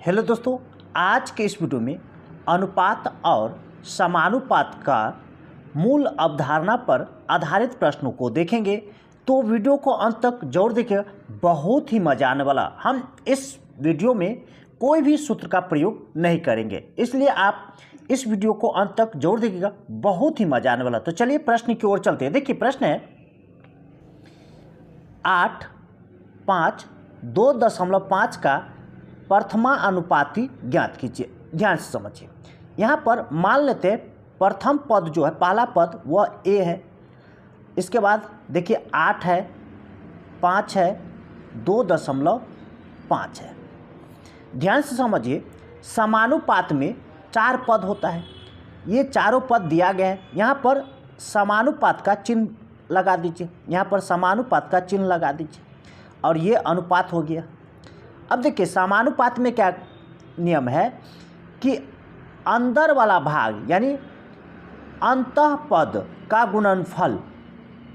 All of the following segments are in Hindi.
हेलो दोस्तों, आज के इस वीडियो में अनुपात और समानुपात का मूल अवधारणा पर आधारित प्रश्नों को देखेंगे। तो वीडियो को अंत तक जरूर देखिए, बहुत ही मजा आने वाला। हम इस वीडियो में कोई भी सूत्र का प्रयोग नहीं करेंगे, इसलिए आप इस वीडियो को अंत तक जरूर देखिएगा, बहुत ही मजा आने वाला। तो चलिए प्रश्न की ओर चलते हैं। देखिए प्रश्न है 8, 5, 2.5 का प्रथमानुपाती ज्ञात कीजिए। ध्यान से समझिए, यहाँ पर मान लेते हैं प्रथम पद जो है, पहला पद वह ए है। इसके बाद देखिए 8 है, 5 है, 2.5 है। ध्यान से समझिए, समानुपात में 4 पद होता है। ये चारों पद दिया गया है। यहाँ पर समानुपात का चिन्ह लगा दीजिए, यहाँ पर समानुपात का चिन्ह लगा दीजिए और ये अनुपात हो गया। अब देखिए समानुपात में क्या नियम है कि अंदर वाला भाग यानी अंतः पद का गुणनफल,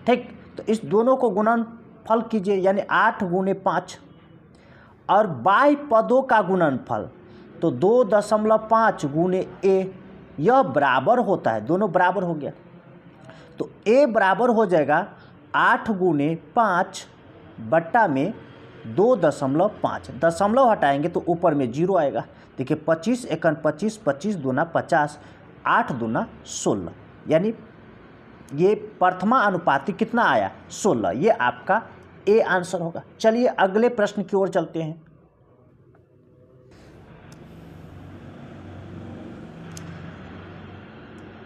ठीक, तो इस दोनों को गुणनफल कीजिए, यानी 8 गुणे 5, और बाह्य पदों का गुणनफल तो 2.5 गुणे ए, यह बराबर होता है, दोनों बराबर हो गया। तो ए बराबर हो जाएगा 8 गुणे 5 बट्टा में 2.5, दशमलव हटाएंगे तो ऊपर में 0 आएगा। देखिए 25 एकन 25, 25 दूना 50, 8 दूना 16, यानी ये प्रथमा अनुपाती कितना आया, 16। ये आपका ए आंसर होगा। चलिए अगले प्रश्न की ओर चलते हैं।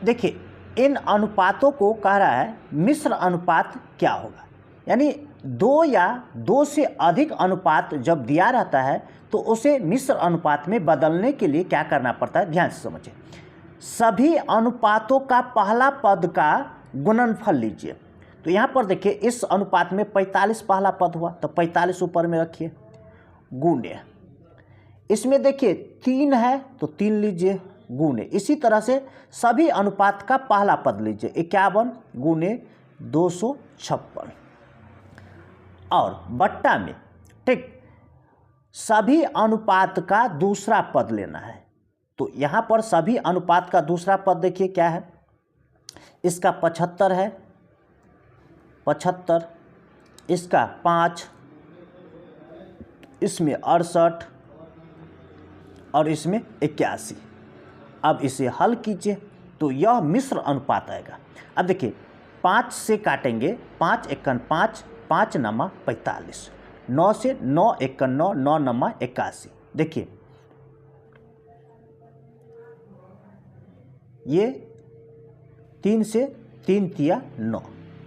देखिए इन अनुपातों को कह रहा है मिश्र अनुपात क्या होगा, यानी 2 या 2 से अधिक अनुपात जब दिया रहता है तो उसे मिश्र अनुपात में बदलने के लिए क्या करना पड़ता है। ध्यान से समझिए, सभी अनुपातों का पहला पद का गुणनफल लीजिए। तो यहाँ पर देखिए इस अनुपात में 45 पहला पद हुआ, तो 45 ऊपर में रखिए, गुणे इसमें देखिए 3 है तो 3 लीजिए, गुणे इसी तरह से सभी अनुपात का पहला पद लीजिए, 51 गुणे 256, और बट्टा में, ठीक, सभी अनुपात का दूसरा पद लेना है। तो यहाँ पर सभी अनुपात का दूसरा पद देखिए क्या है, इसका 75 है, 75, इसका 5, इसमें 68 और इसमें 81। अब इसे हल कीजिए तो यह मिश्र अनुपात आएगा। अब देखिए 5 से काटेंगे, 5 एकन 5, 5 नमा 45, 9 से 9 एकन 9, 9 नमा 81। देखिए ये 3 से 3 तिया 9,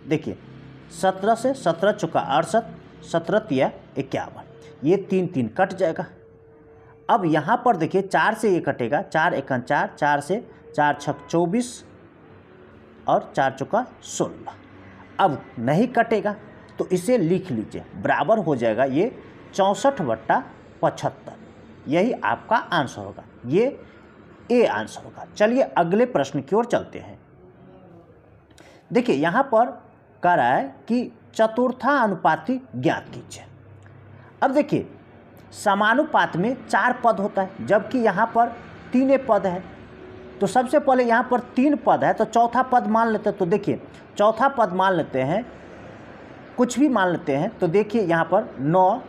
देखिए 17 से 17 चौका 68, 17 तिया 51, ये 3 3 कट जाएगा। अब यहाँ पर देखिए 4 से ये कटेगा, 4 एकन 4, 4 से 4 छक 24 और 4 चौका 16। अब नहीं कटेगा तो इसे लिख लीजिए, बराबर हो जाएगा ये 64/75। यही आपका आंसर होगा, ये ए आंसर होगा। चलिए अगले प्रश्न की ओर चलते हैं। देखिए यहाँ पर कह रहा है कि चतुर्थानुपाती ज्ञात कीजिए। अब देखिए समानुपात में 4 पद होता है, जबकि यहाँ पर 3 पद है। तो सबसे पहले यहाँ पर 3 पद है तो चौथा पद मान लेते हैं। तो देखिए चौथा पद मान लेते हैं, कुछ भी मान लेते हैं। तो देखिए यहाँ पर 9,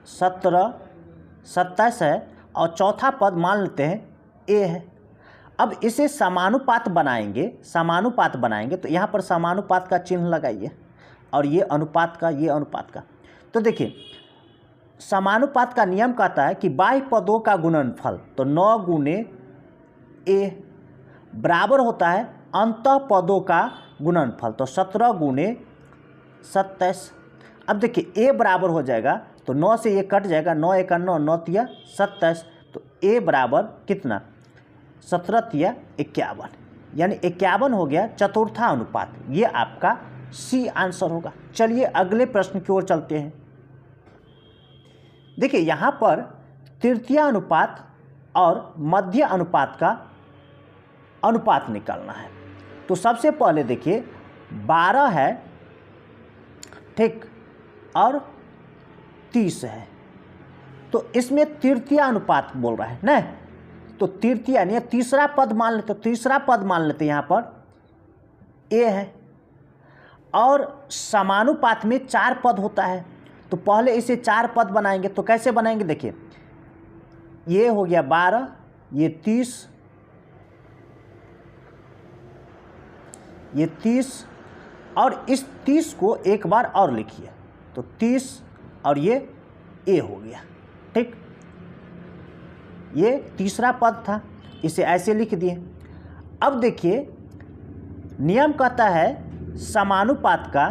17, 27 है और चौथा पद मान लेते हैं ए है। अब इसे समानुपात बनाएंगे, समानुपात बनाएंगे तो यहाँ पर समानुपात का चिन्ह लगाइए और ये अनुपात का, ये अनुपात का। तो देखिए समानुपात का नियम कहता है कि बाह्य पदों का गुणनफल तो 9 गुणे ए बराबर होता है अंतः पदों का गुणनफल तो 17 गुणे 27। अब देखिए ए बराबर हो जाएगा तो 9 से ये कट जाएगा, 9 एकन 9, 9 तिया 27, तो ए बराबर कितना, 17 तिया 51, यानी 51 हो गया चतुर्था अनुपात। ये आपका सी आंसर होगा। चलिए अगले प्रश्न की ओर चलते हैं। देखिए यहाँ पर तृतीय अनुपात और मध्य अनुपात का अनुपात निकालना है। तो सबसे पहले देखिए 12 है, ठीक, और 30 है, तो इसमें तृतीय अनुपात बोल रहा है ना, तो तृतीय यानी तीसरा पद मान लेते, तो तीसरा पद मान लेते यहाँ पर ए है। और समानुपात में 4 पद होता है, तो पहले इसे 4 पद बनाएंगे। तो कैसे बनाएंगे, देखिए ये हो गया 12, ये 30, ये 30, और इस 30 को एक बार और लिखिए, तो 30 और ये ए हो गया। ठीक, ये तीसरा पद था, इसे ऐसे लिख दिए। अब देखिए नियम कहता है समानुपात का,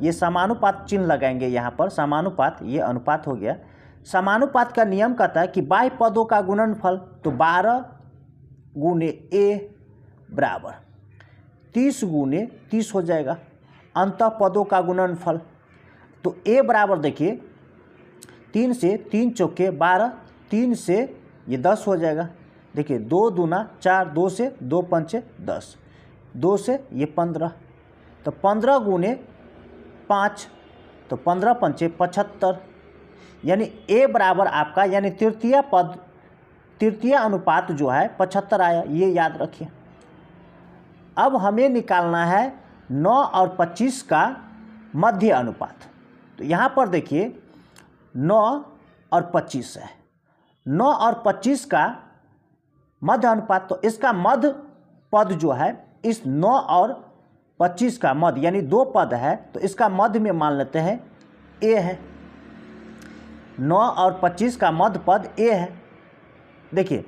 ये समानुपात चिन्ह लगाएंगे यहाँ पर, समानुपात, ये अनुपात हो गया। समानुपात का नियम कहता है कि बाह्य पदों का गुणनफल, तो 12 गुने ए बराबर 30 गुने 30 हो जाएगा, अंतः पदों का गुणनफल। तो ए बराबर देखिए 3 से 3 चौके 12, 3 से ये 10 हो जाएगा। देखिए 2 दूना 4, 2 से 2 पंचे 10, 2 से ये 15, तो 15 गुने 5, तो 15 पंचे 75, यानी ए बराबर आपका, यानी तृतीय पद, तृतीय अनुपात जो है 75 आया, ये याद रखिए। अब हमें निकालना है 9 और 25 का मध्य अनुपात। तो यहाँ पर देखिए 9 और 25 है, 9 और 25 का मध्य अनुपात, तो इसका मध्य पद जो है, इस 9 और 25 का मध्य, यानी 2 पद है, तो इसका मध्य में मान लेते हैं ए है। 9 और 25 का मध्य पद ए है। देखिए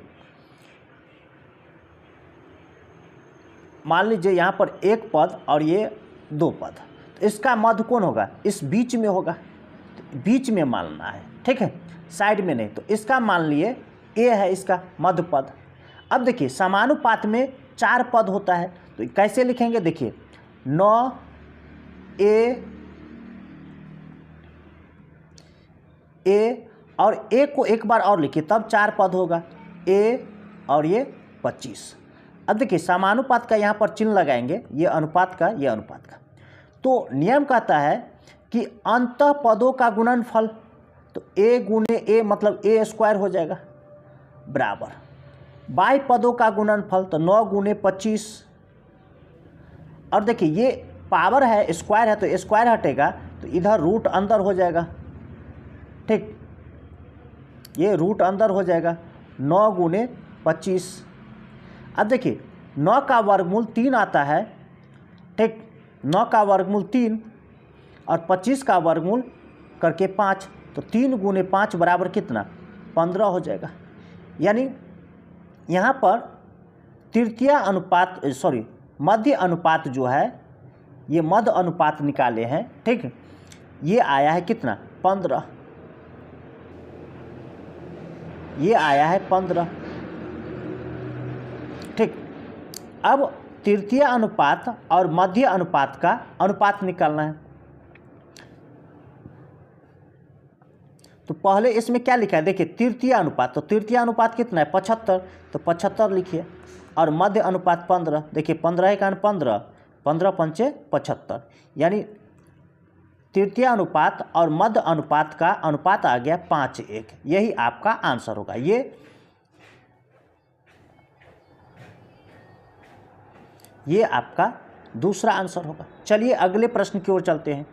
मान लीजिए यहाँ पर 1 पद और ये 2 पद, तो इसका मध्य कौन होगा, इस बीच में होगा, तो बीच में मानना है, ठीक है, साइड में नहीं। तो इसका मान लिए ए है इसका मध्य पद। अब देखिए समानुपात में 4 पद होता है, तो कैसे लिखेंगे, देखिए 9 ए और ए को एक बार और लिखिए, तब 4 पद होगा, ए और ये 25। अब देखिए समानुपात का यहाँ पर चिन्ह लगाएंगे, ये अनुपात का, ये अनुपात का। तो नियम कहता है कि अंतः पदों का गुणनफल, तो ए गुने ए मतलब ए स्क्वायर हो जाएगा, बराबर बाह्य पदों का गुणनफल, तो 9 गुने 25, और देखिए ये पावर है, स्क्वायर है, तो स्क्वायर हटेगा, तो इधर रूट अंदर हो जाएगा। ठीक, ये रूट अंदर हो जाएगा, 9 गुने 25। अब देखिए 9 का वर्गमूल 3 आता है, ठीक, 9 का वर्गमूल 3 और 25 का वर्गमूल करके 5, तो 3 गुने 5 बराबर कितना, 15 हो जाएगा। यानी यहाँ पर तृतीय अनुपात, सॉरी मध्य अनुपात जो है, ये मध्य अनुपात निकाले हैं, ठीक, ये आया है कितना, 15, ये आया है 15। ठीक, अब तृतीय अनुपात और मध्य अनुपात का अनुपात निकालना है। तो पहले इसमें क्या लिखा है, देखिए तृतीय अनुपात, तो तृतीय अनुपात कितना है, 75, तो 75 लिखिए, और मध्य अनुपात 15, देखिए 15 का 15, 15 पंचे 75, यानी तृतीय अनुपात और मध्य अनुपात का अनुपात आ गया 5:1। यही आपका आंसर होगा। ये आपका दूसरा आंसर होगा। चलिए अगले प्रश्न की ओर चलते हैं।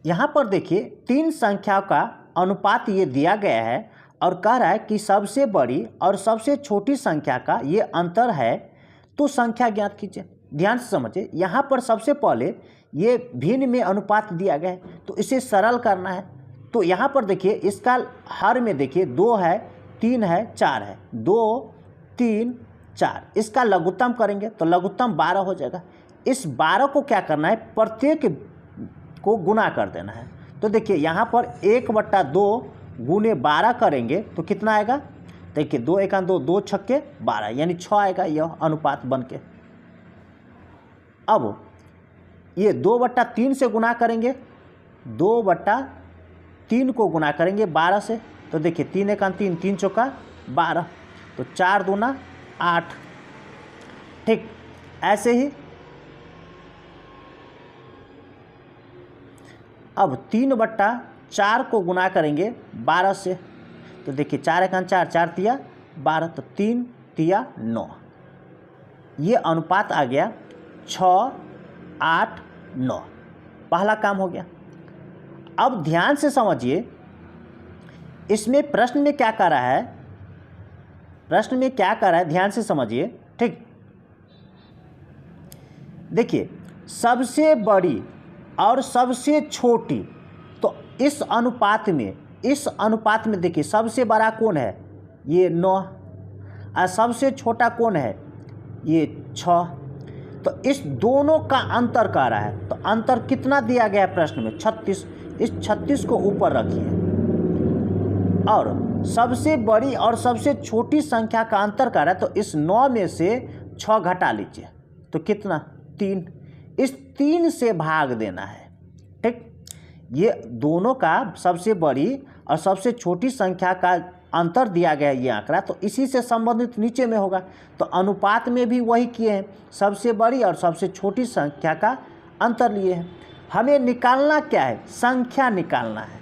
यहाँ पर देखिए 3 संख्याओं का अनुपात ये दिया गया है और कह रहा है कि सबसे बड़ी और सबसे छोटी संख्या का ये अंतर है, तो संख्या ज्ञात कीजिए। ध्यान से समझिए, यहाँ पर सबसे पहले ये भिन्न में अनुपात दिया गया है, तो इसे सरल करना है। तो यहाँ पर देखिए इसका हर में देखिए 2 है, 3 है, 4 है, 2 3 4, इसका लघुत्तम करेंगे तो लघुत्तम 12 हो जाएगा। इस 12 को क्या करना है, प्रत्येक को गुना कर देना है। तो देखिए यहाँ पर 1/2 गुने 12 करेंगे तो कितना आएगा, देखिए 2 1 2, 2 छक्के 12, यानी 6 आएगा यह अनुपात बन के। अब ये 2/3 से गुना करेंगे, 2/3 को गुना करेंगे 12 से, तो देखिए 3 1 3, 3 चौका 12, तो 4 दूना 8। ठीक, ऐसे ही अब 3/4 को गुना करेंगे 12 से, तो देखिए 4 एकान 4, 4 तिया 12, तो 3 तिया 9। ये अनुपात आ गया 6, 8, 9। पहला काम हो गया। अब ध्यान से समझिए, इसमें प्रश्न में क्या कर रहा है, प्रश्न में क्या कर रहा है, ध्यान से समझिए। ठीक, देखिए सबसे बड़ी और सबसे छोटी, तो इस अनुपात में देखिए सबसे बड़ा कौन है, ये 9, और सबसे छोटा कौन है, ये 6। तो इस दोनों का अंतर कह रहा है, तो अंतर कितना दिया गया है प्रश्न में, 36। इस 36 को ऊपर रखिए और सबसे बड़ी और सबसे छोटी संख्या का अंतर कर रहा है, तो इस 9 में से 6 घटा लीजिए, तो कितना, 3। इस 3 से भाग देना है। ठीक, ये दोनों का सबसे बड़ी और सबसे छोटी संख्या का अंतर दिया गया है ये आंकड़ा, तो इसी से संबंधित नीचे में होगा। तो अनुपात में भी वही किए हैं, सबसे बड़ी और सबसे छोटी संख्या का अंतर लिए हैं। हमें निकालना क्या है, संख्या निकालना है।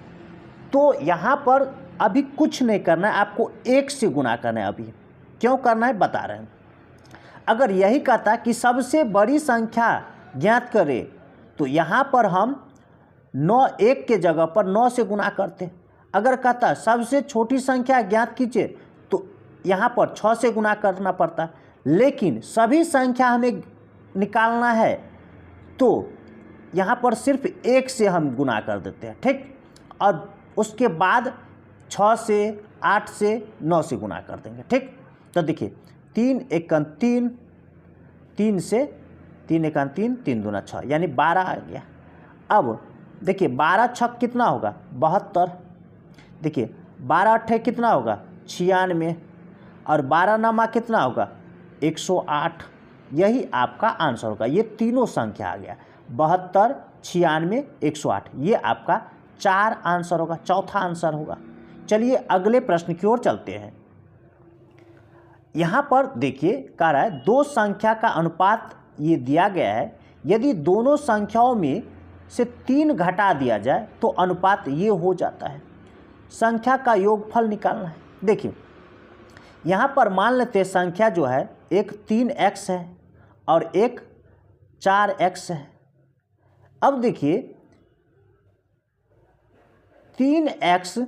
तो यहाँ पर अभी कुछ नहीं करना है, आपको 1 से गुना करना है। अभी क्यों करना है बता रहे हैं। अगर यही कहता कि सबसे बड़ी संख्या ज्ञात करें, तो यहाँ पर हम 9 1 के जगह पर 9 से गुना करते। अगर कहता सबसे छोटी संख्या ज्ञात कीजिए, तो यहाँ पर 6 से गुना करना पड़ता। लेकिन सभी संख्या हमें निकालना है, तो यहाँ पर सिर्फ 1 से हम गुना कर देते हैं। ठीक, और उसके बाद 6 से, 8 से, 9 से गुना कर देंगे। ठीक, तो देखिए 3 एकन 3, 3 से 3 एकन 3, 3 दूना 6, यानी 12 आ गया। अब देखिए 12 छक कितना होगा, 72। देखिए 12 अट्ठे कितना होगा, 96, और 12 नमा कितना होगा, 108। यही आपका आंसर होगा। ये तीनों संख्या आ गया, 72, 96, 108। ये आपका 4 आंसर होगा, चौथा आंसर होगा। चलिए अगले प्रश्न की ओर चलते हैं। यहाँ पर देखिए कह रहा है 2 संख्या का अनुपात ये दिया गया है, यदि दोनों संख्याओं में से 3 घटा दिया जाए तो अनुपात ये हो जाता है। संख्या का योगफल निकालना है। देखिए यहाँ पर मान लेते हैं संख्या जो है एक 3x है और एक 4x है। अब देखिए 3x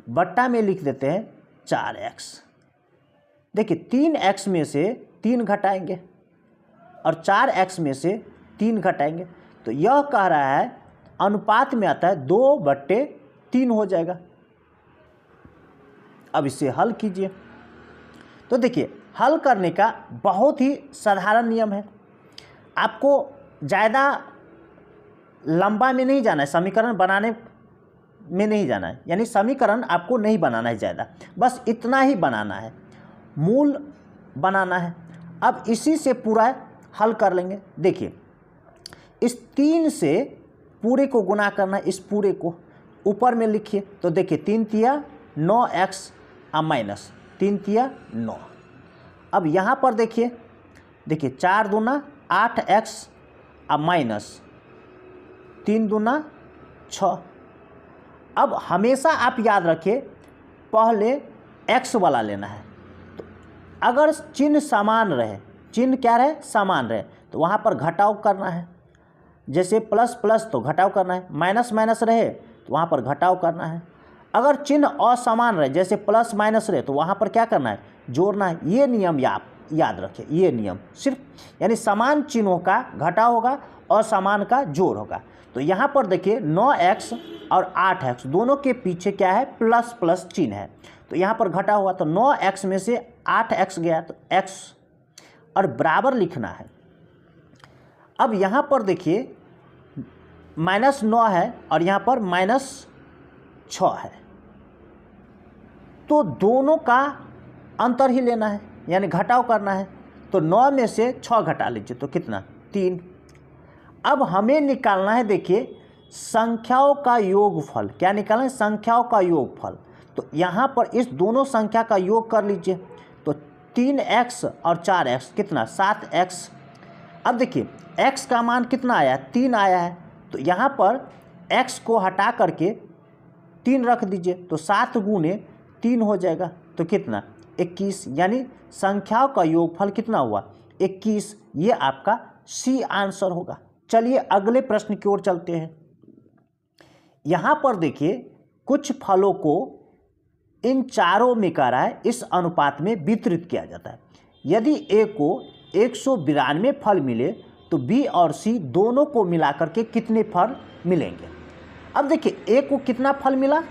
बट्टा में लिख देते हैं 4x। देखिए 3x में से 3 घटाएंगे और 4x में से 3 घटाएंगे, तो यह कह रहा है अनुपात में आता है 2/3 हो जाएगा। अब इसे हल कीजिए। तो देखिए हल करने का बहुत ही साधारण नियम है। आपको ज़्यादा लंबा में नहीं जाना है, समीकरण बनाने में नहीं जाना है, यानी समीकरण आपको नहीं बनाना है ज़्यादा, बस इतना ही बनाना है, मूल बनाना है। अब इसी से पूरा हल कर लेंगे। देखिए इस 3 से पूरे को गुना करना है, इस पूरे को ऊपर में लिखिए। तो देखिए 3 तिया 9x माइनस 3 तिया 9। अब यहाँ पर देखिए 4 दूना 8x माइनस 3 दूना 6। अब हमेशा आप याद रखिए पहले x वाला लेना है। तो अगर चिन्ह समान रहे, चिन्ह क्या रहे, समान रहे, तो वहाँ पर घटाव करना है। जैसे प्लस प्लस तो घटाव करना है, माइनस माइनस रहे तो वहाँ पर घटाव करना है। अगर चिन्ह असमान रहे, जैसे प्लस माइनस रहे, तो वहाँ पर क्या करना है, जोड़ना है। ये नियम याद रखें, ये नियम सिर्फ, यानी समान चिन्हों का घटाव होगा और समान का जोड़ होगा। तो यहाँ पर देखिए 9x और 8x दोनों के पीछे क्या है, प्लस प्लस चिन्ह है, तो यहाँ पर घटा हुआ, तो 9x में से 8x गया तो x और बराबर लिखना है। अब यहाँ पर देखिए -9 है और यहाँ पर -6 है, तो दोनों का अंतर ही लेना है, यानी घटाव करना है। तो 9 में से 6 घटा लीजिए तो कितना, 3। अब हमें निकालना है, देखिए संख्याओं का योगफल। क्या निकालना है, संख्याओं का योगफल। तो यहाँ पर इस दोनों संख्या का योग कर लीजिए, तो 3x और 4x कितना, 7x। अब देखिए x का मान कितना आया, 3 आया है, तो यहाँ पर x को हटा करके 3 रख दीजिए तो 7 गुने 3 हो जाएगा, तो कितना 21, यानी संख्याओं का योगफल कितना हुआ 21। ये आपका सी आंसर होगा। चलिए अगले प्रश्न की ओर चलते हैं। यहाँ पर देखिए कुछ फलों को इन चारों में कह रहा है इस अनुपात में वितरित किया जाता है। यदि ए को 192 फल मिले तो बी और सी दोनों को मिलाकर के कितने फल मिलेंगे। अब देखिए ए को कितना फल मिला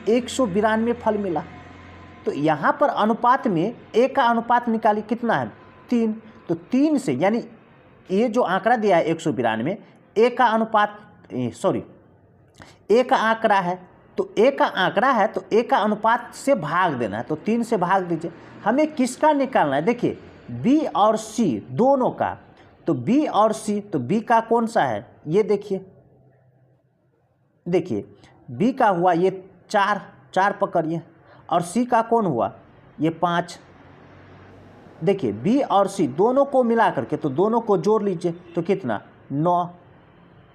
192 फल मिला, तो यहाँ पर अनुपात में ए का अनुपात निकालिए कितना है 3, तो 3 से यानी ये जो आंकड़ा दिया है 192 ए का अनुपात ए का आंकड़ा है, तो ए का आंकड़ा है तो ए का अनुपात से भाग देना है, तो 3 से भाग दीजिए। हमें किसका निकालना है, देखिए बी और सी दोनों का, तो बी और सी, तो बी का कौन सा है ये देखिए बी का हुआ ये 4 पकड़िए, और सी का कौन हुआ ये 5। देखिए बी और सी दोनों को मिला करके तो दोनों को जोड़ लीजिए तो कितना 9।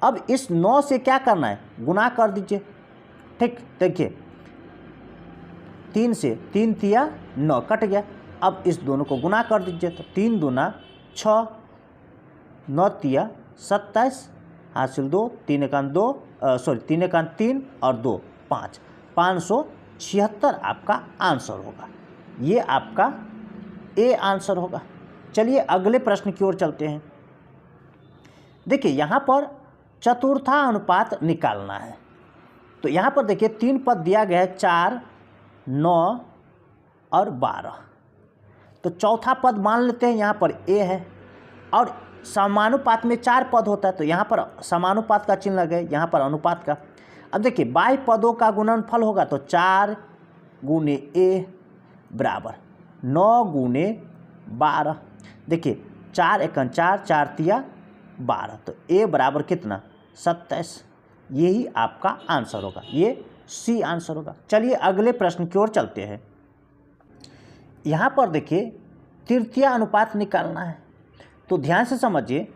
अब इस 9 से क्या करना है गुना कर दीजिए, ठीक। देखिए 3 से 3 तिया 9 कट गया। अब इस दोनों को गुना कर दीजिए तो 3 दूना 6, 9 तिया 27, हासिल 2, 3 एकान 3 और 2 5, 576 आपका आंसर होगा। ये आपका ए आंसर होगा। चलिए अगले प्रश्न की ओर चलते हैं। देखिए यहाँ पर चतुर्था अनुपात निकालना है, तो यहाँ पर देखिए 3 पद दिया गया है 4, 9 और 12, तो चौथा पद मान लेते हैं यहाँ पर ए है, और समानुपात में 4 पद होता है तो यहाँ पर समानुपात का चिन्ह लगे, यहाँ पर अनुपात का। अब देखिए बाई पदों का गुणनफल होगा तो 4 गुने ए बराबर 9 गुने 12। देखिए 4 एकन 4, 4 तिया 12, तो ए बराबर कितना 27। यही आपका आंसर होगा, ये सी आंसर होगा। चलिए अगले प्रश्न की ओर चलते हैं। यहाँ पर देखिए तृतीय अनुपात निकालना है, तो ध्यान से समझिए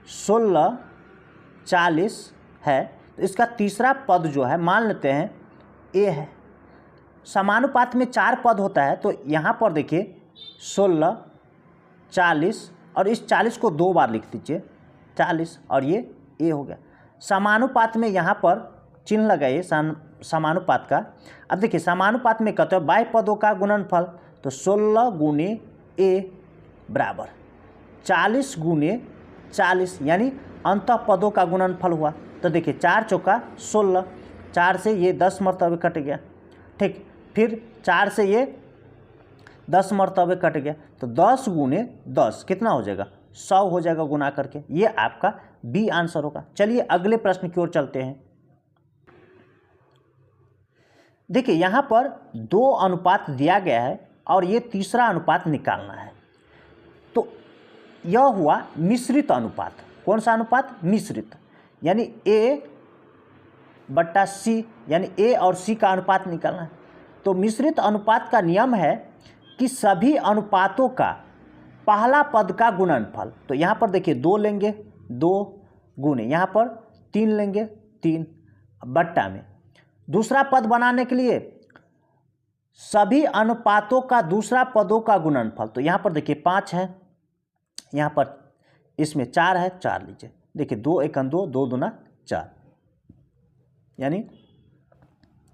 16 40 है, तो इसका तीसरा पद जो है मान लेते हैं ए है। समानुपात में 4 पद होता है, तो यहाँ पर देखिए 16 40 और इस 40 को 2 बार लिख दीजिए 40, और ये ए हो गया। समानुपात में यहाँ पर चिन्ह लगाइए समानुपात का। अब देखिए समानुपात में कहते हैं बाई पदों का गुणनफल, तो 16 गुने ए बराबर 40 गुने 40, यानी अंतः पदों का गुणनफल हुआ। तो देखिए 4 चौका 16, 4 से ये 10 मरतबे कट गया, ठीक। फिर 4 से ये 10 मरतबे कट गया, तो 10 गुने 10 कितना हो जाएगा 100 हो जाएगा गुना करके। ये आपका बी आंसर होगा। चलिए अगले प्रश्न की ओर चलते हैं। देखिए यहाँ पर 2 अनुपात दिया गया है और ये तीसरा अनुपात निकालना है, तो यह हुआ मिश्रित अनुपात। कौन सा अनुपात मिश्रित, यानी ए बट्टा सी, यानी ए और सी का अनुपात निकालना है। तो मिश्रित अनुपात का नियम है कि सभी अनुपातों का पहला पद का गुणनफल, तो यहाँ पर देखिए 2 लेंगे 2 गुने, यहाँ पर 3 लेंगे 3 बट्टा में। दूसरा पद बनाने के लिए सभी अनुपातों का दूसरा पदों का गुणनफल, तो यहाँ पर देखिए 5 है, यहाँ पर इसमें 4 है 4 लीजिए। देखिए 2 एकन 2, 2 दूना 4, यानी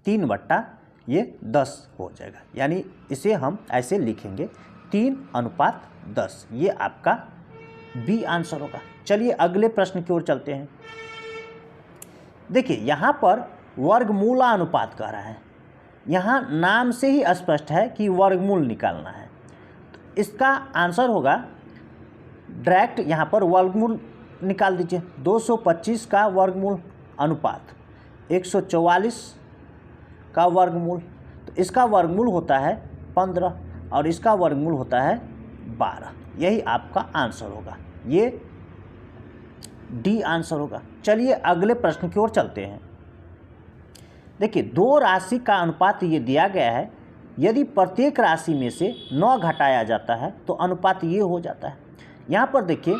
3 बट्टा ये 10 हो जाएगा, यानी इसे हम ऐसे लिखेंगे 3:10। ये आपका बी आंसर होगा। चलिए अगले प्रश्न की ओर चलते हैं। देखिए यहाँ पर वर्गमूला अनुपात कह रहा है, यहाँ नाम से ही स्पष्ट है कि वर्गमूल निकालना है, तो इसका आंसर होगा डायरेक्ट यहाँ पर वर्गमूल निकाल दीजिए। 225 का वर्गमूल अनुपात 144 का वर्गमूल, तो इसका वर्गमूल होता है 15 और इसका वर्गमूल होता है 12। यही आपका आंसर होगा, ये डी आंसर होगा। चलिए अगले प्रश्न की ओर चलते हैं। देखिए 2 राशि का अनुपात ये दिया गया है, यदि प्रत्येक राशि में से 9 घटाया जाता है तो अनुपात ये हो जाता है। यहाँ पर देखिए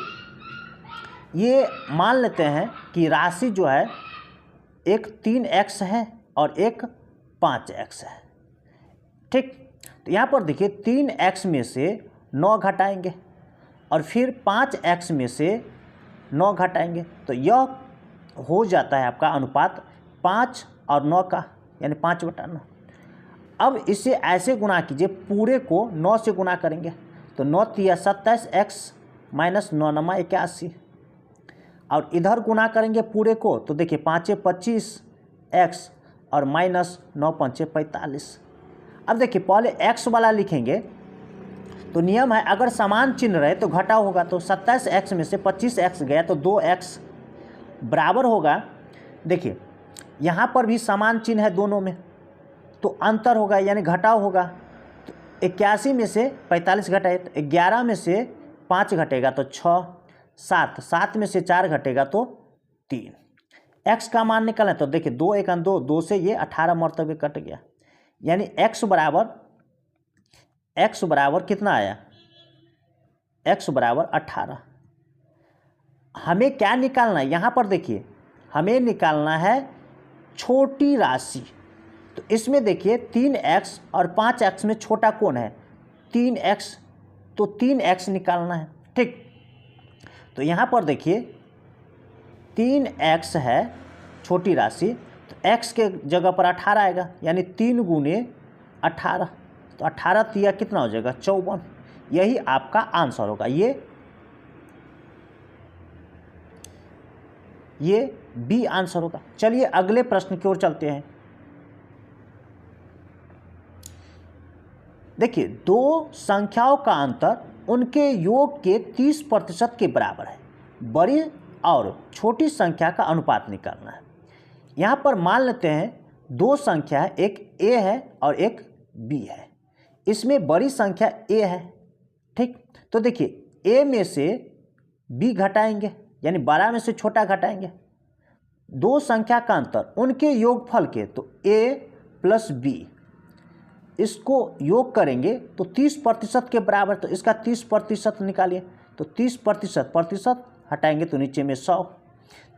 ये मान लेते हैं कि राशि जो है एक 3x है और एक 5x है। ठीक, तो यहाँ पर देखिए 3x में से 9 घटाएंगे और फिर 5x में से 9 घटाएंगे, तो यह हो जाता है आपका अनुपात 5 और 9 का, यानी 5/9। अब इसे ऐसे गुना कीजिए, पूरे को 9 से गुना करेंगे तो 9 तिया 27x माइनस 9 नमा 81, और इधर गुना करेंगे पूरे को तो देखिए 5 25x और माइनस 9 5 45। अब देखिए पहले x वाला लिखेंगे तो नियम है अगर समान चिन्ह रहे तो घटाव होगा, तो 27x में से 25x गया तो 2x बराबर होगा। देखिए यहाँ पर भी समान चिन्ह है दोनों में, तो अंतर होगा यानी घटाव होगा। तो 81 में से 45 घटाए तो 11 में से 5 घटेगा तो 6, 7 में से 4 घटेगा तो 3। x का मान निकालें तो देखिए 2 1 2, 2 से ये 18 मरतबे कट गया, यानी x बराबर कितना आया, x बराबर 18। हमें क्या निकालना है यहाँ पर, देखिए हमें निकालना है छोटी राशि। तो इसमें देखिए 3x और 5x में छोटा कौन है, 3x, तो 3x निकालना है। ठीक, तो यहाँ पर देखिए 3x है छोटी राशि, तो x के जगह पर 18 आएगा, यानी 3 गुने 18, तो 18 तिया कितना हो जाएगा 54। यही आपका आंसर होगा, ये बी आंसर होगा। चलिए अगले प्रश्न की ओर चलते हैं। देखिए दो संख्याओं का अंतर उनके योग के 30% के बराबर है, बड़ी और छोटी संख्या का अनुपात निकालना है। यहाँ पर मान लेते हैं दो संख्या है, एक a है और एक b है। इसमें बड़ी संख्या a है। ठीक, तो देखिए a में से b घटाएंगे, यानी बड़ा में से छोटा घटाएंगे। दो संख्या का अंतर उनके योगफल के, तो a प्लस b, इसको योग करेंगे तो 30% के बराबर, तो इसका 30% निकालिए, तो 30% हटाएंगे तो नीचे में 100।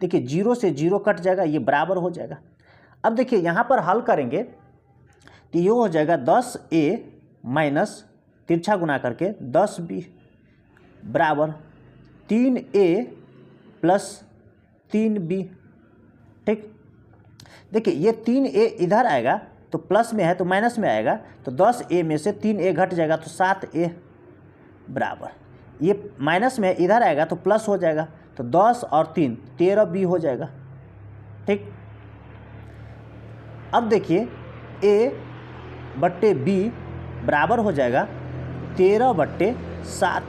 देखिए 0 से 0 कट जाएगा, ये बराबर हो जाएगा। अब देखिए यहाँ पर हल करेंगे तो ये हो जाएगा 10a माइनस तिरछा गुना करके 10b बराबर 3a प्लस 3b। ठीक, देखिए ये 3a इधर आएगा तो प्लस में है तो माइनस में आएगा, तो 10a में से 3a घट जाएगा तो 7a बराबर, ये माइनस में इधर आएगा तो प्लस हो जाएगा, तो 10 और 3 13b हो जाएगा। ठीक, अब देखिए a बट्टे b बराबर हो जाएगा 13/7,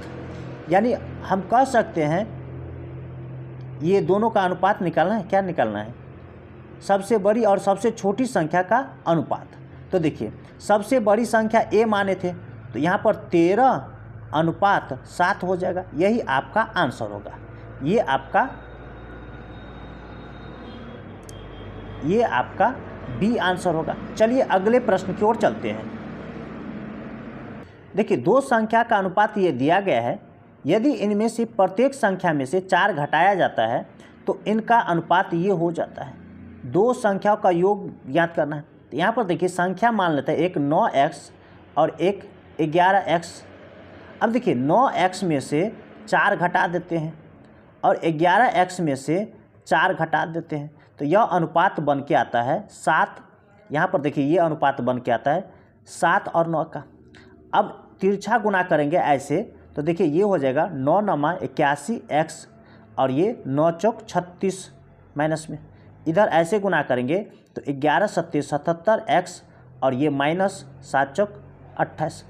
यानी हम कह सकते हैं ये दोनों का अनुपात निकालना है। क्या निकालना है, सबसे बड़ी और सबसे छोटी संख्या का अनुपात। तो देखिए सबसे बड़ी संख्या a माने थे, तो यहाँ पर 13/7 हो जाएगा, यही आपका आंसर होगा। ये आपका बी आंसर होगा। चलिए अगले प्रश्न की ओर चलते हैं। देखिए दो संख्या का अनुपात ये दिया गया है, यदि इनमें से प्रत्येक संख्या में से 4 घटाया जाता है तो इनका अनुपात ये हो जाता है। दो संख्याओं का योग ज्ञात करना है। तो यहाँ पर देखिए संख्या मान लेते हैं, एक 9x और एक 11x। अब देखिए 9x में से 4 घटा देते हैं और 11x में से 4 घटा देते हैं, तो यह अनुपात बन के आता है 7। यहाँ पर देखिए ये अनुपात बन के आता है 7 और 9 का। अब तिरछा गुना करेंगे ऐसे, तो देखिए ये हो जाएगा 9 नमा 81x और ये 9 चौक 36 माइनस में, इधर ऐसे गुना करेंगे तो 11 सत्ते 77x और ये माइनस 7 चौक 28।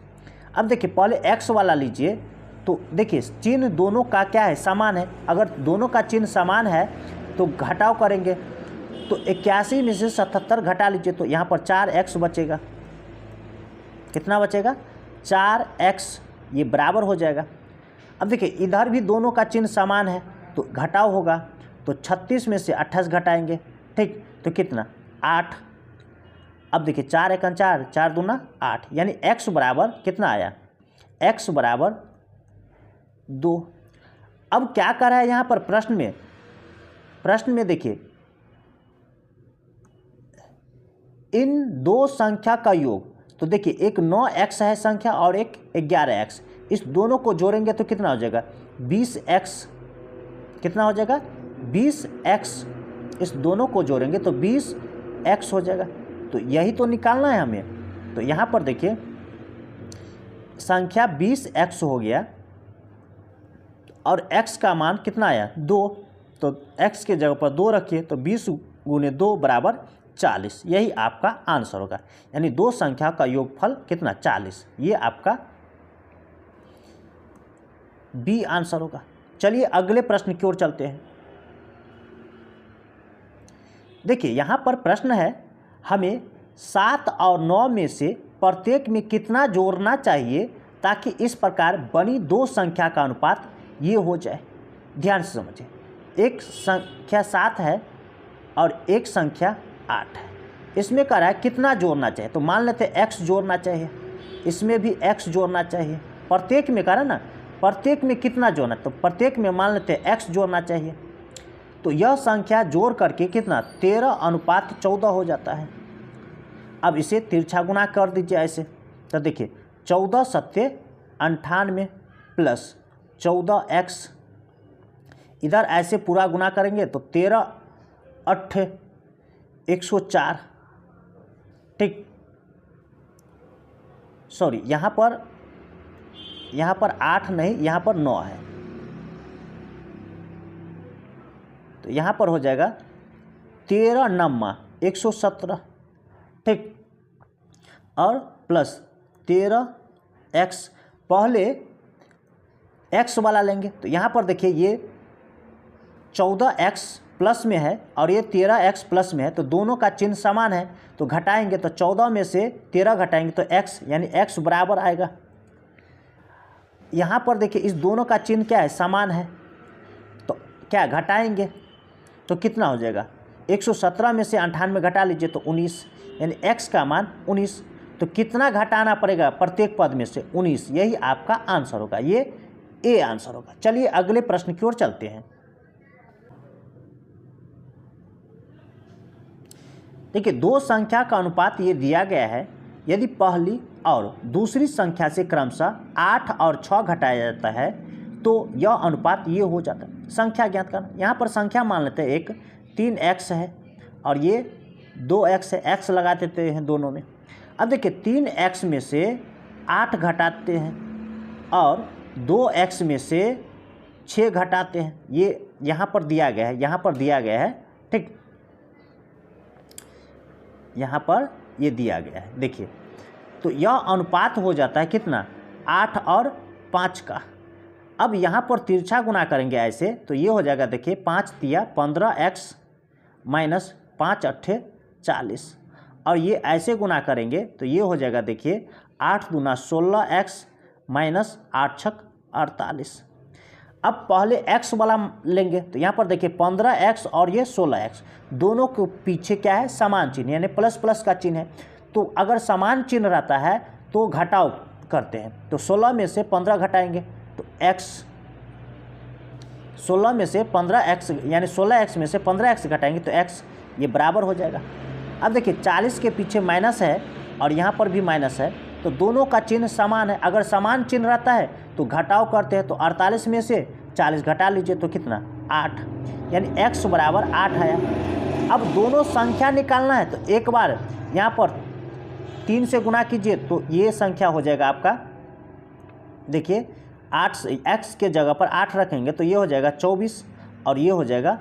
अब देखिए पहले x वाला लीजिए, तो देखिए चिन्ह दोनों का क्या है, समान है। अगर दोनों का चिन्ह समान है तो घटाव करेंगे, तो 81 में से 77 घटा लीजिए, तो यहाँ पर 4x बचेगा। कितना बचेगा, 4x, ये बराबर हो जाएगा। अब देखिए इधर भी दोनों का चिन्ह समान है तो घटाव होगा, तो 36 में से 28 घटाएंगे। ठीक, तो कितना 8। अब देखिए 4 1 4, 4 दूना 8, यानी x बराबर कितना आया, x बराबर 2। अब क्या कर रहा है यहाँ पर प्रश्न में देखिए इन दो संख्या का योग, तो देखिए एक 9x है संख्या और एक 11x, इस दोनों को जोड़ेंगे तो कितना हो जाएगा 20x, कितना हो जाएगा 20x, इस दोनों को जोड़ेंगे तो 20x हो जाएगा। तो यही तो निकालना है हमें। तो यहाँ पर देखिए संख्या 20x हो गया और x का मान कितना आया 2, तो x के जगह पर 2 रखिए तो 20 गुने 2 बराबर 40, यही आपका आंसर होगा। यानी दो संख्या का योगफल कितना 40, ये आपका बी आंसर होगा। चलिए अगले प्रश्न की ओर चलते हैं। देखिए यहाँ पर प्रश्न है हमें 7 और 9 में से प्रत्येक में कितना जोड़ना चाहिए ताकि इस प्रकार बनी दो संख्या का अनुपात ये हो जाए। ध्यान से समझिए, एक संख्या 7 है और एक संख्या 8 है, इसमें कह रहा है कितना जोड़ना चाहिए, तो मान लेते हैं x जोड़ना चाहिए, इसमें भी x जोड़ना चाहिए, प्रत्येक में कह रहा है ना, प्रत्येक में कितना जोड़ना, तो प्रत्येक में मान लेते हैं x जोड़ना चाहिए। तो यह संख्या जोड़ करके कितना 13:14 हो जाता है। अब इसे तिरछा गुना कर दीजिए ऐसे, तो देखिए 14 सत्ते 98 प्लस 14x, इधर ऐसे पूरा गुना करेंगे तो 13 8 104, ठीक, सॉरी यहाँ पर 8 नहीं, यहाँ पर 9 है, तो यहाँ पर हो जाएगा 13 9 117, ठीक, और प्लस 13x, पहले x वाला लेंगे तो यहाँ पर देखिए ये 14x प्लस में है और ये 13x प्लस में है, तो दोनों का चिन्ह समान है, तो घटाएंगे तो 14 में से 13 घटाएंगे तो x, यानी x बराबर आएगा। यहाँ पर देखिए इस दोनों का चिन्ह क्या है, समान है, तो क्या घटाएंगे तो कितना हो जाएगा 117 में से 98 घटा लीजिए तो 19, यानी x का मान 19, तो कितना घटाना पड़ेगा प्रत्येक पद में से 19, यही आपका आंसर होगा, ये ए आंसर होगा। चलिए अगले प्रश्न की ओर चलते हैं। देखिए दो संख्या का अनुपात ये दिया गया है, यदि पहली और दूसरी संख्या से क्रमशः 8 और 6 घटाया जाता है तो यह अनुपात ये हो जाता है। संख्या ज्ञात करना, यहाँ पर संख्या मान लेते हैं, एक 3x है और ये 2x है, x लगा देते हैं दोनों में। अब देखिए 3x में से 8 घटाते हैं और 2x में से 6 घटाते हैं, ये यहाँ पर दिया गया है, यहाँ पर दिया गया है, ठीक, यहाँ पर ये दिया गया है। देखिए तो यह अनुपात हो जाता है कितना 8 और 5 का। अब यहाँ पर तिरछा गुना करेंगे ऐसे तो ये हो जाएगा, देखिए 5 तिया 15x माइनस 5 8 40, और ये ऐसे गुना करेंगे तो ये हो जाएगा, देखिए 8 दूना 16x माइनस 8 छक 48। अब पहले x वाला लेंगे तो यहाँ पर देखिए 15x और ये 16x, दोनों के पीछे क्या है समान चिन्ह, यानी प्लस प्लस का चिन्ह है, तो अगर समान चिन्ह रहता है तो घटाव करते हैं, तो 16 में से 15 घटाएंगे तो x, 16 में से 15x यानी 16x में से 15x घटाएंगे तो x, ये बराबर हो जाएगा। अब देखिए 40 के पीछे माइनस है और यहाँ पर भी माइनस है, तो दोनों का चिन्ह समान है, अगर समान चिन्ह रहता है तो घटाव करते हैं, तो 48 में से 40 घटा लीजिए तो कितना 8, यानी x बराबर 8 आया। अब दोनों संख्या निकालना है तो एक बार यहाँ पर 3 से गुना कीजिए तो ये संख्या हो जाएगा आपका, देखिए 8 x के जगह पर 8 रखेंगे तो ये हो जाएगा 24 और ये हो जाएगा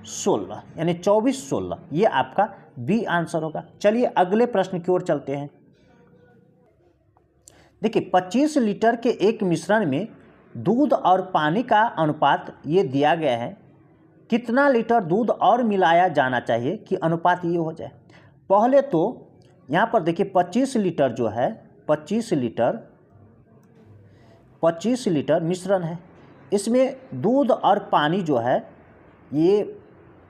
16, यानी 24 16, ये आपका बी आंसर होगा। चलिए अगले प्रश्न की ओर चलते हैं। देखिए 25 लीटर के एक मिश्रण में दूध और पानी का अनुपात ये दिया गया है, कितना लीटर दूध और मिलाया जाना चाहिए कि अनुपात ये हो जाए। पहले तो यहाँ पर देखिए 25 लीटर जो है 25 लीटर मिश्रण है, इसमें दूध और पानी जो है ये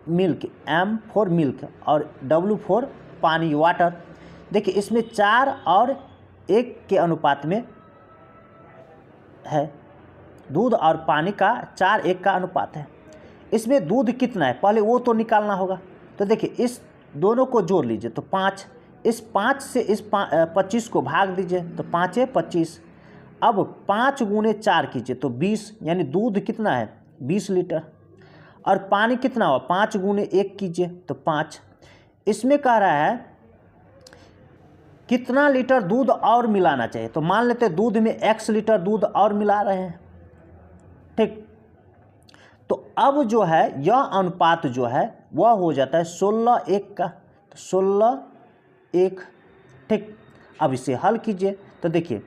मिल्क, M फॉर मिल्क और W फॉर पानी वाटर, देखिए इसमें 4 और 1 के अनुपात में है, दूध और पानी का 4:1 का अनुपात है। इसमें दूध कितना है पहले वो तो निकालना होगा, तो देखिए इस दोनों को जोड़ लीजिए तो 5, इस 5 से इस 25 को भाग दीजिए तो 5 है 25। अब 5 गुने 4 कीजिए तो 20, यानी दूध कितना है 20 लीटर। और पानी कितना हुआ 5 गुने 1 कीजिए तो 5। इसमें कह रहा है कितना लीटर दूध और मिलाना चाहिए, तो मान लेते हैं दूध में x लीटर दूध और मिला रहे हैं, ठीक। तो अब जो है यह अनुपात जो है वह हो जाता है 16:1 का, तो 16:1, ठीक। अब इसे हल कीजिए तो देखिए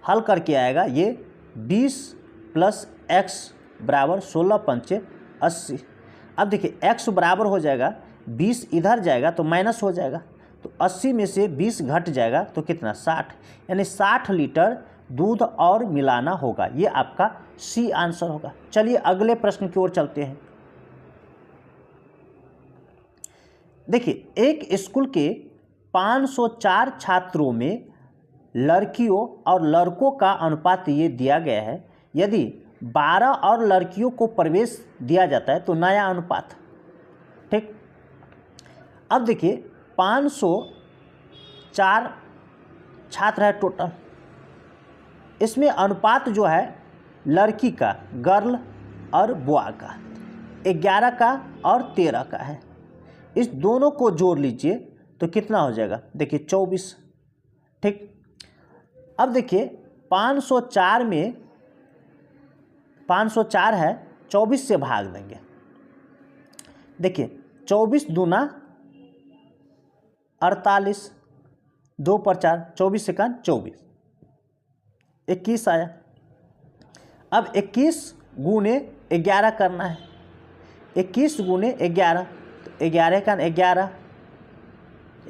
हल करके आएगा ये 20 + x बराबर 16 पंचे 80। अब देखिए x बराबर हो जाएगा 20 इधर जाएगा तो माइनस हो जाएगा, तो 80 में से 20 घट जाएगा तो कितना 60, यानी 60 लीटर दूध और मिलाना होगा। ये आपका सी आंसर होगा। चलिए अगले प्रश्न की ओर चलते हैं। देखिए एक स्कूल के 504 छात्रों में लड़कियों और लड़कों का अनुपात ये दिया गया है। यदि 12 और लड़कियों को प्रवेश दिया जाता है तो नया अनुपात, ठीक। अब देखिए 504 छात्र है टोटल, इसमें अनुपात जो है लड़की का गर्ल और बॉय का 11 का और 13 का है। इस दोनों को जोड़ लीजिए तो कितना हो जाएगा, देखिए 24, ठीक। अब देखिए 504 में 504 है, 24 से भाग देंगे। देखिए 24 दूना 48, 2 पर 4, 24 सेकंड 24, 21 आया। अब 21 गुने 11 करना है, 21 गुने 11, तो 11 का 11,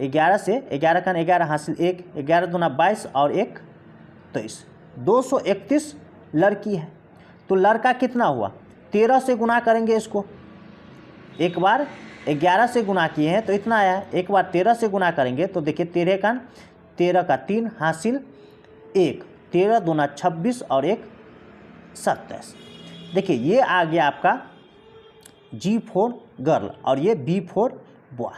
11 से 11 का 11 हासिल 1, 11 दूना 22 और 1 23, 231 लड़की है। तो लड़का कितना हुआ, 13 से गुना करेंगे इसको, एक बार 11 से गुना किए हैं तो इतना आया, एक बार 13 से गुना करेंगे तो देखिए 13 का 3 हासिल 1, 13 दूना 26 और 1 27। देखिए ये आ गया आपका G4 गर्ल और ये B4 बॉय।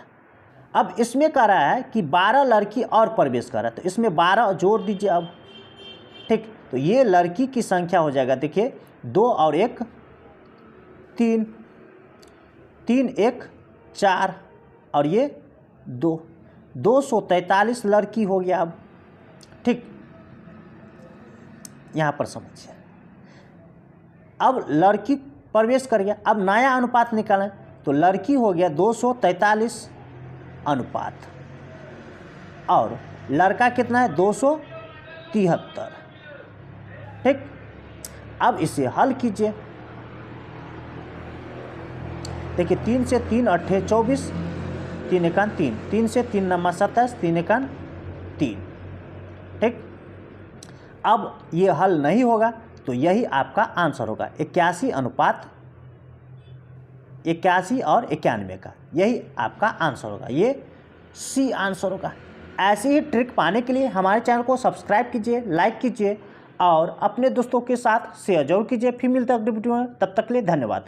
अब इसमें कह रहा है कि 12 लड़की और प्रवेश कर रहा है, तो इसमें 12 जोड़ दीजिए अब, ठीक। तो ये लड़की की संख्या हो जाएगा, देखिए 2 और 1 3, 3 1 4 और ये 2, 243 लड़की हो गया अब, ठीक। यहाँ पर समझिए अब लड़की प्रवेश कर गया, अब नया अनुपात निकालें तो लड़की हो गया 243 अनुपात और लड़का कितना है 273, ठीक। अब इसे हल कीजिए, देखिए 3 से 3 8 24, 3 एकान 3, 3 से 3 9 27, 3 एकान 3, ठीक। अब ये हल नहीं होगा तो यही आपका आंसर होगा 81 अनुपात 81 और 91 का, यही आपका आंसर होगा, ये सी आंसर होगा। ऐसी ही ट्रिक पाने के लिए हमारे चैनल को सब्सक्राइब कीजिए, लाइक कीजिए और अपने दोस्तों के साथ शेयर जरूर कीजिए। फिर मिलते हैं अगली वीडियो में, तब तक के लिए धन्यवाद।